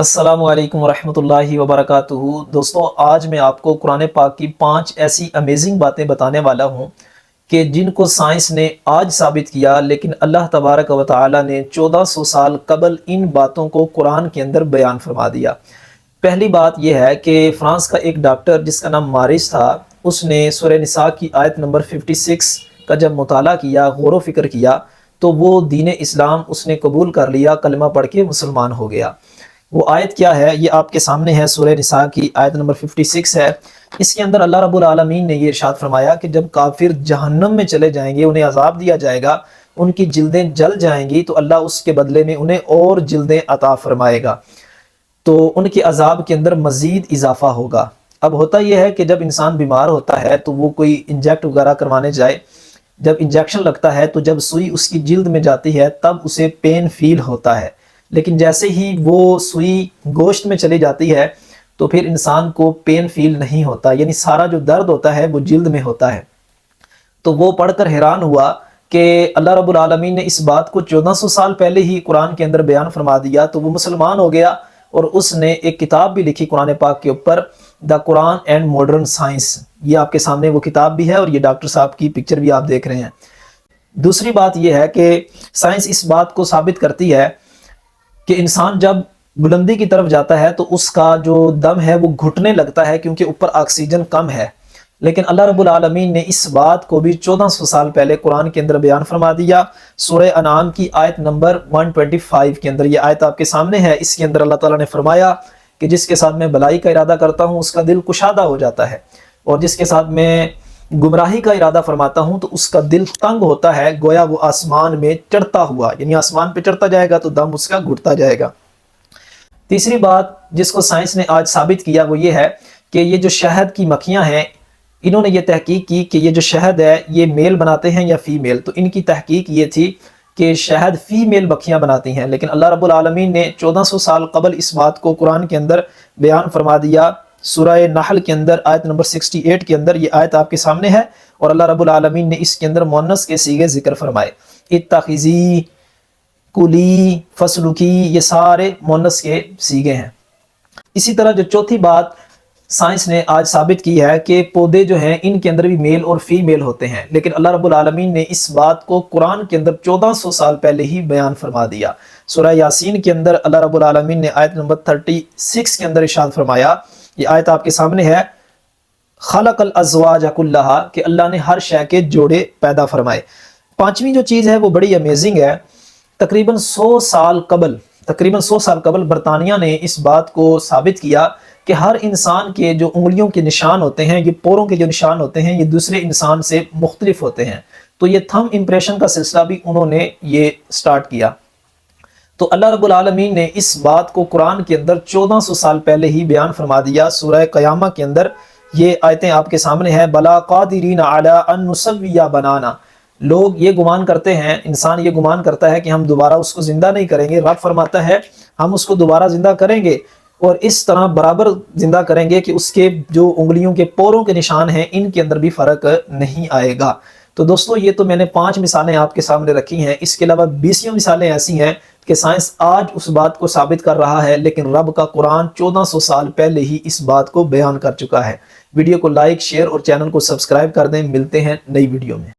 السلام علیکم ورحمۃ اللہ وبرکاتہ۔ دوستوں، آج میں آپ کو قرآن پاک کی 5 ایسی امیزنگ باتیں بتانے والا ہوں کہ جن کو سائنس نے آج ثابت کیا، لیکن اللہ تبارک و تعالی نے 1400 سال قبل ان باتوں کو قرآن کے اندر بیان فرما دیا۔ پہلی بات یہ ہے کہ فرانس کا ایک ڈاکٹر جس کا نام مارس تھا، اس نے سورہ نساء کی آیت نمبر 56 کا جب مطالعہ کیا، غور و فکر کیا، تو وہ دین اسلام اس نے قبول کر لیا، کلمہ پڑھ کے مسلمان ہو گیا۔ وہ آیت کیا ہے؟ یہ آپ کے سامنے ہے، سورہ نساء کی آیت نمبر 56 ہے۔ اس کے اندر اللہ رب العالمین نے یہ ارشاد فرمایا کہ جب کافر جہنم میں چلے جائیں گے، انہیں عذاب دیا جائے گا، ان کی جلدیں جل جائیں گی، تو اللہ اس کے بدلے میں انہیں اور جلدیں عطا فرمائے گا، تو ان کے عذاب کے اندر مزید اضافہ ہوگا۔ اب ہوتا یہ ہے کہ جب انسان بیمار ہوتا ہے تو وہ کوئی انجیکٹ وغیرہ کروانے جائے، جب انجیکشن لگتا ہے تو جب سوئی اس کی جلد میں جاتی ہے تب اسے پین فیل ہوتا ہے، لیکن جیسے ہی وہ سوئی گوشت میں چلی جاتی ہے تو پھر انسان کو پین فیل نہیں ہوتا، یعنی سارا جو درد ہوتا ہے وہ جلد میں ہوتا ہے۔ تو وہ پڑھ کر حیران ہوا کہ اللہ رب العالمین نے اس بات کو 1400 سال پہلے ہی قرآن کے اندر بیان فرما دیا، تو وہ مسلمان ہو گیا اور اس نے ایک کتاب بھی لکھی قرآن پاک کے اوپر، دا قرآن اینڈ ماڈرن سائنس۔ یہ آپ کے سامنے وہ کتاب بھی ہے اور یہ ڈاکٹر صاحب کی پکچر بھی آپ دیکھ رہے ہیں۔ دوسری بات یہ ہے کہ سائنس اس بات کو ثابت کرتی ہے کہ انسان جب بلندی کی طرف جاتا ہے تو اس کا جو دم ہے وہ گھٹنے لگتا ہے، کیونکہ اوپر آکسیجن کم ہے، لیکن اللہ رب العالمین نے اس بات کو بھی 1400 سال پہلے قرآن کے اندر بیان فرما دیا۔ سورہ انعام کی آیت نمبر 125 کے اندر، یہ آیت آپ کے سامنے ہے، اس کے اندر اللہ تعالیٰ نے فرمایا کہ جس کے ساتھ میں بھلائی کا ارادہ کرتا ہوں اس کا دل کشادہ ہو جاتا ہے، اور جس کے ساتھ میں گمراہی کا ارادہ فرماتا ہوں تو اس کا دل تنگ ہوتا ہے، گویا وہ آسمان میں چڑھتا ہوا، یعنی آسمان پہ چڑھتا جائے گا تو دم اس کا گھٹتا جائے گا۔ تیسری بات جس کو سائنس نے آج ثابت کیا وہ یہ ہے کہ یہ جو شہد کی مکھیاں ہیں، انہوں نے یہ تحقیق کی کہ یہ جو شہد ہے یہ میل بناتے ہیں یا فیمیل، تو ان کی تحقیق یہ تھی کہ شہد فیمیل مکھیاں بناتی ہیں، لیکن اللہ رب العالمین نے 1400 سال قبل اس بات کو قرآن کے اندر بیان فرما دیا۔ سورہ نحل کے اندر آیت نمبر 68 کے اندر یہ آیت آپ کے سامنے ہے، اور اللہ رب العالمین نے اس کے اندر مؤنث کے صیغے ذکر فرمائے، اتخذی، کلی، فسلکی، یہ سارے مؤنث کے صیغے ہیں۔ اسی طرح جو چوتھی بات سائنس نے آج ثابت کی ہے کہ پودے جو ہیں ان کے اندر بھی میل اور فیمیل ہوتے ہیں، لیکن اللہ رب العالمین نے اس بات کو قرآن کے اندر 1400 سال پہلے ہی بیان فرما دیا۔ سورہ یاسین کے اندر اللہ رب العالمین نے آیت نمبر 36 کے اندر ارشاد فرمایا، یہ آیت آپ کے سامنے ہے، خلق الازواج کلھا، کہ اللہ نے ہر شے کے جوڑے پیدا فرمائے۔ پانچویں جو چیز ہے وہ بڑی امیزنگ ہے۔ تقریباً 100 سال قبل برطانیہ نے اس بات کو ثابت کیا کہ ہر انسان کے جو انگلیوں کے نشان ہوتے ہیں، یہ پوروں کے جو نشان ہوتے ہیں، یہ دوسرے انسان سے مختلف ہوتے ہیں، تو یہ تھم امپریشن کا سلسلہ بھی انہوں نے یہ سٹارٹ کیا۔ تو اللہ رب العالمین نے اس بات کو قرآن کے اندر 1400 سال پہلے ہی بیان فرما دیا۔ سورہ قیامہ کے اندر یہ آیتیں آپ کے سامنے ہیں، بلا قادرین علی ان نسوی بنانا۔ لوگ یہ گمان کرتے ہیں، انسان یہ گمان کرتا ہے کہ ہم دوبارہ اس کو زندہ نہیں کریں گے، رب فرماتا ہے ہم اس کو دوبارہ زندہ کریں گے، اور اس طرح برابر زندہ کریں گے کہ اس کے جو انگلیوں کے پوروں کے نشان ہیں ان کے اندر بھی فرق نہیں آئے گا۔ تو دوستو، یہ تو میں نے 5 مثالیں آپ کے سامنے رکھی ہیں، اس کے علاوہ 20 مثالیں ایسی ہیں کہ سائنس آج اس بات کو ثابت کر رہا ہے، لیکن رب کا قرآن 1400 سال پہلے ہی اس بات کو بیان کر چکا ہے۔ ویڈیو کو لائک، شیئر اور چینل کو سبسکرائب کر دیں۔ ملتے ہیں نئی ویڈیو میں۔